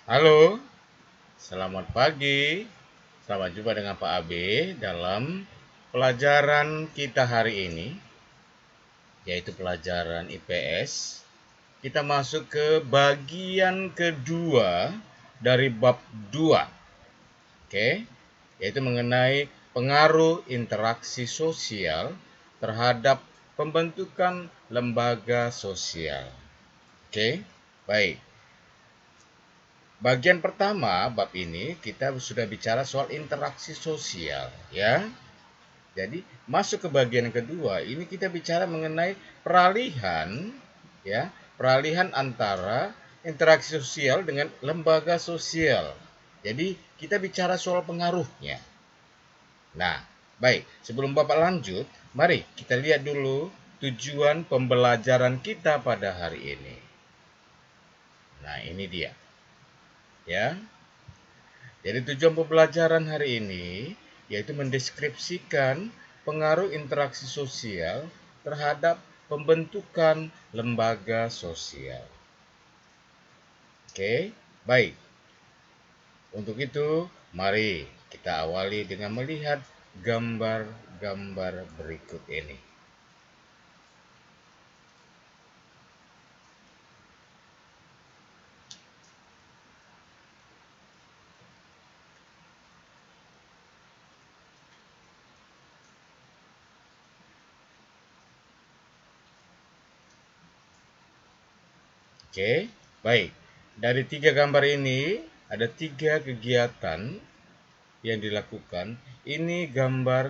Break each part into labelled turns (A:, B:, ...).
A: Halo, selamat pagi. Selamat jumpa dengan Pak Abe dalam pelajaran kita hari ini, yaitu pelajaran IPS. Kita masuk ke bagian kedua dari bab 2, oke? Yaitu mengenai pengaruh interaksi sosial terhadap pembentukan lembaga sosial. Oke, baik. Bagian pertama bab ini kita sudah bicara soal interaksi sosial, ya. Jadi masuk ke bagian kedua ini kita bicara mengenai peralihan, ya, peralihan antara interaksi sosial dengan lembaga sosial. Jadi kita bicara soal pengaruhnya. Nah, baik, sebelum Bapak lanjut, mari kita lihat dulu tujuan pembelajaran kita pada hari ini. Nah, ini dia. Ya. Jadi tujuan pembelajaran hari ini yaitu mendeskripsikan pengaruh interaksi sosial terhadap pembentukan lembaga sosial. Oke, baik. Untuk itu, mari kita awali dengan melihat gambar-gambar berikut ini. Oke, baik. Dari tiga gambar ini ada tiga kegiatan yang dilakukan. Ini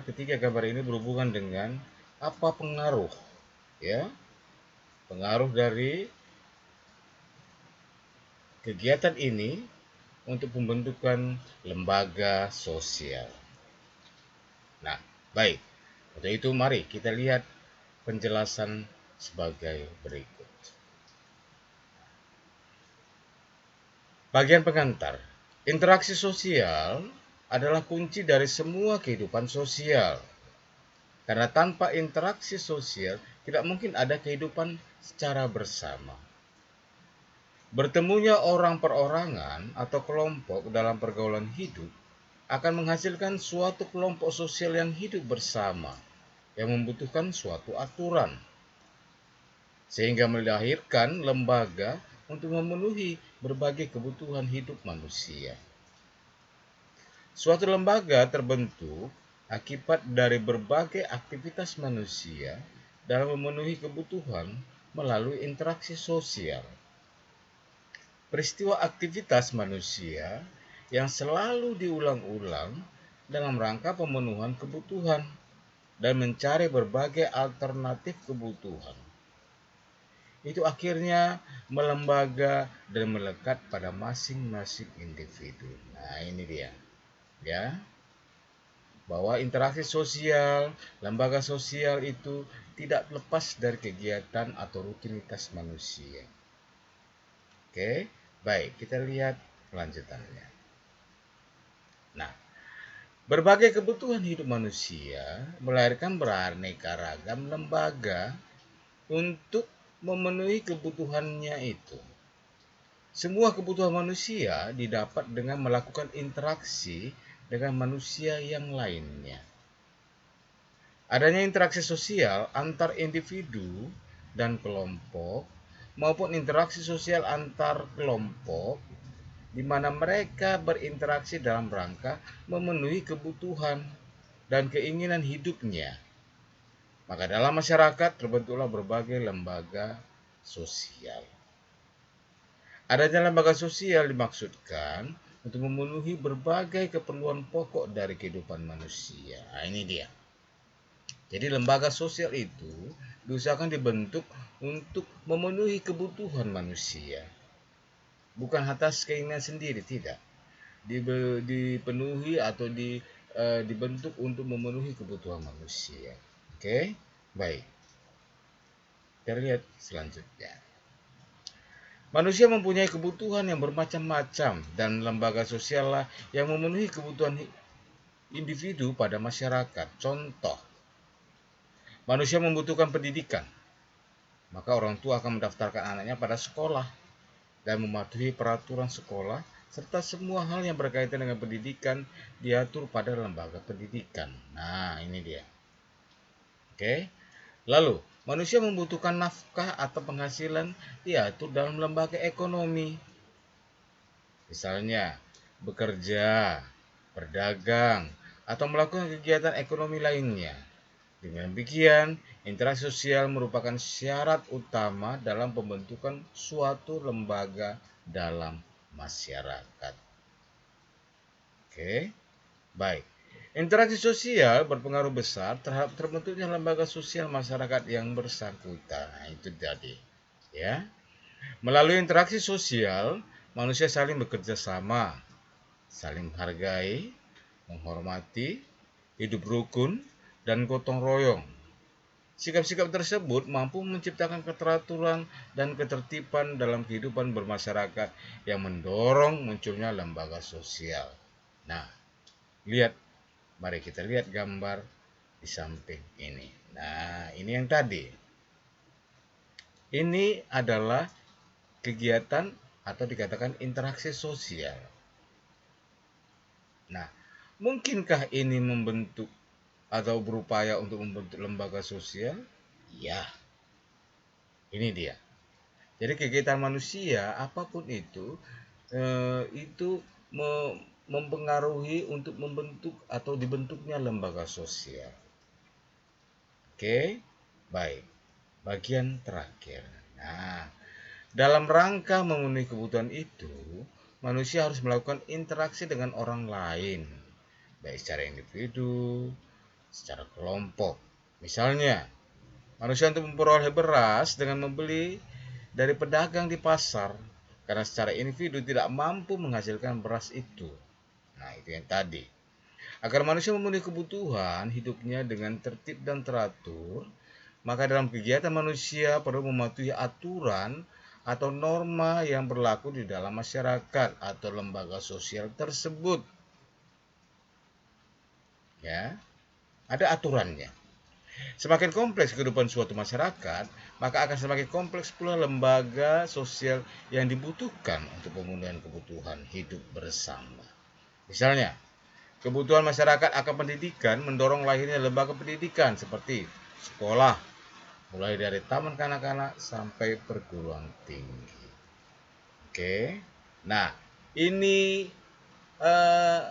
A: ketiga gambar ini berhubungan dengan apa pengaruh, ya, pengaruh dari kegiatan ini untuk pembentukan lembaga sosial. Nah, baik. Untuk itu mari kita lihat penjelasan sebagai berikut. Bagian pengantar. Interaksi sosial adalah kunci dari semua kehidupan sosial. Karena tanpa interaksi sosial tidak mungkin ada kehidupan secara bersama. Bertemunya orang perorangan atau kelompok dalam pergaulan hidup akan menghasilkan suatu kelompok sosial yang hidup bersama, yang membutuhkan suatu aturan, sehingga melahirkan lembaga untuk memenuhi berbagai kebutuhan hidup manusia. Suatu lembaga terbentuk akibat dari berbagai aktivitas manusia dalam memenuhi kebutuhan melalui interaksi sosial. Peristiwa aktivitas manusia yang selalu diulang-ulang dalam rangka pemenuhan kebutuhan dan mencari berbagai alternatif kebutuhan. Itu akhirnya melembaga dan melekat pada masing-masing individu. Nah, ini dia. Ya. Bahwa interaksi sosial, lembaga sosial itu tidak lepas dari kegiatan atau rutinitas manusia. Oke, baik, kita lihat kelanjutannya. Nah, berbagai kebutuhan hidup manusia melahirkan beraneka ragam lembaga untuk memenuhi kebutuhannya itu. Semua kebutuhan manusia didapat dengan melakukan interaksi dengan manusia yang lainnya. Adanya interaksi sosial antar individu dan kelompok maupun interaksi sosial antar kelompok di mana mereka berinteraksi dalam rangka memenuhi kebutuhan dan keinginan hidupnya. Maka dalam masyarakat terbentuklah berbagai lembaga sosial. Adanya lembaga sosial dimaksudkan untuk memenuhi berbagai keperluan pokok dari kehidupan manusia. Nah, ini dia. Jadi lembaga sosial itu diusahakan dibentuk untuk memenuhi kebutuhan manusia. Bukan atas keinginan sendiri, tidak. Dipenuhi atau dibentuk untuk memenuhi kebutuhan manusia. Oke, baik. Kita lihat selanjutnya. Manusia mempunyai kebutuhan yang bermacam-macam dan lembaga sosial lah yang memenuhi kebutuhan individu pada masyarakat. Contoh, manusia membutuhkan pendidikan. Maka orang tua akan mendaftarkan anaknya pada sekolah dan mematuhi peraturan sekolah serta semua hal yang berkaitan dengan pendidikan diatur pada lembaga pendidikan. Nah, ini dia. Oke. Lalu, manusia membutuhkan nafkah atau penghasilan diatur dalam lembaga ekonomi. Misalnya, bekerja, berdagang, atau melakukan kegiatan ekonomi lainnya. Dengan demikian, interaksi sosial merupakan syarat utama dalam pembentukan suatu lembaga dalam masyarakat. Oke, baik. Interaksi sosial berpengaruh besar terhadap terbentuknya lembaga sosial masyarakat yang bersangkutan. Nah, itu tadi, ya. Melalui interaksi sosial, manusia saling bekerja sama, saling menghargai, menghormati, hidup rukun, dan gotong royong. Sikap-sikap tersebut mampu menciptakan keteraturan dan ketertiban dalam kehidupan bermasyarakat yang mendorong munculnya lembaga sosial. Nah, lihat, mari kita lihat gambar di samping ini. Nah, ini yang tadi. Ini adalah kegiatan atau dikatakan interaksi sosial. Nah, mungkinkah ini membentuk atau berupaya untuk membentuk lembaga sosial? Ya, ini dia. Jadi kegiatan manusia apapun itu mempengaruhi untuk membentuk atau dibentuknya lembaga sosial. Oke, baik. Bagian terakhir. Nah, dalam rangka memenuhi kebutuhan itu, manusia harus melakukan interaksi dengan orang lain, baik secara individu, secara kelompok. Misalnya, manusia untuk memperoleh beras dengan membeli dari pedagang di pasar, karena secara individu tidak mampu menghasilkan beras itu. Nah, itu yang tadi. Agar manusia memenuhi kebutuhan hidupnya dengan tertib dan teratur, maka dalam kegiatan manusia perlu mematuhi aturan atau norma yang berlaku di dalam masyarakat atau lembaga sosial tersebut. Ya, ada aturannya. Semakin kompleks kehidupan suatu masyarakat, maka akan semakin kompleks pula lembaga sosial yang dibutuhkan untuk pemenuhan kebutuhan hidup bersama. Misalnya, kebutuhan masyarakat akan pendidikan mendorong lahirnya lembaga pendidikan seperti sekolah, mulai dari taman kanak-kanak sampai perguruan tinggi. Oke, nah ini eh,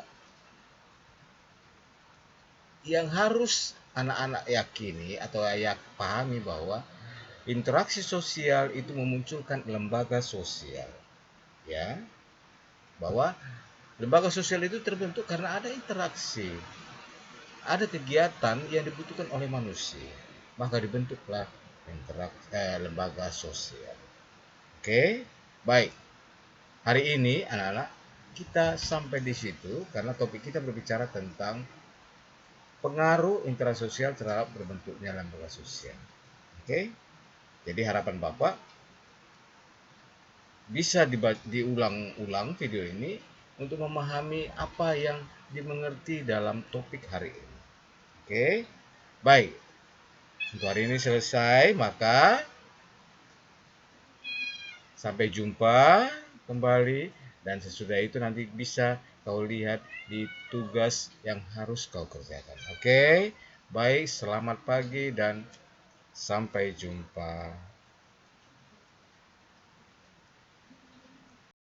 A: yang harus anak-anak yakini atau pahami bahwa interaksi sosial itu memunculkan lembaga sosial, ya, bahwa lembaga sosial itu terbentuk karena ada interaksi, ada kegiatan yang dibutuhkan oleh manusia, maka dibentuklah lembaga sosial. Oke, baik. Hari ini anak-anak kita sampai di situ karena topik kita berbicara tentang pengaruh interaksi sosial terhadap terbentuknya lembaga sosial. Oke, jadi harapan Bapak bisa diulang-ulang video ini untuk memahami apa yang dimengerti dalam topik hari ini. Oke, baik. Untuk hari ini selesai, maka sampai jumpa kembali dan sesudah itu nanti bisa kau lihat di tugas yang harus kau kerjakan. Oke, baik. Selamat pagi dan sampai jumpa.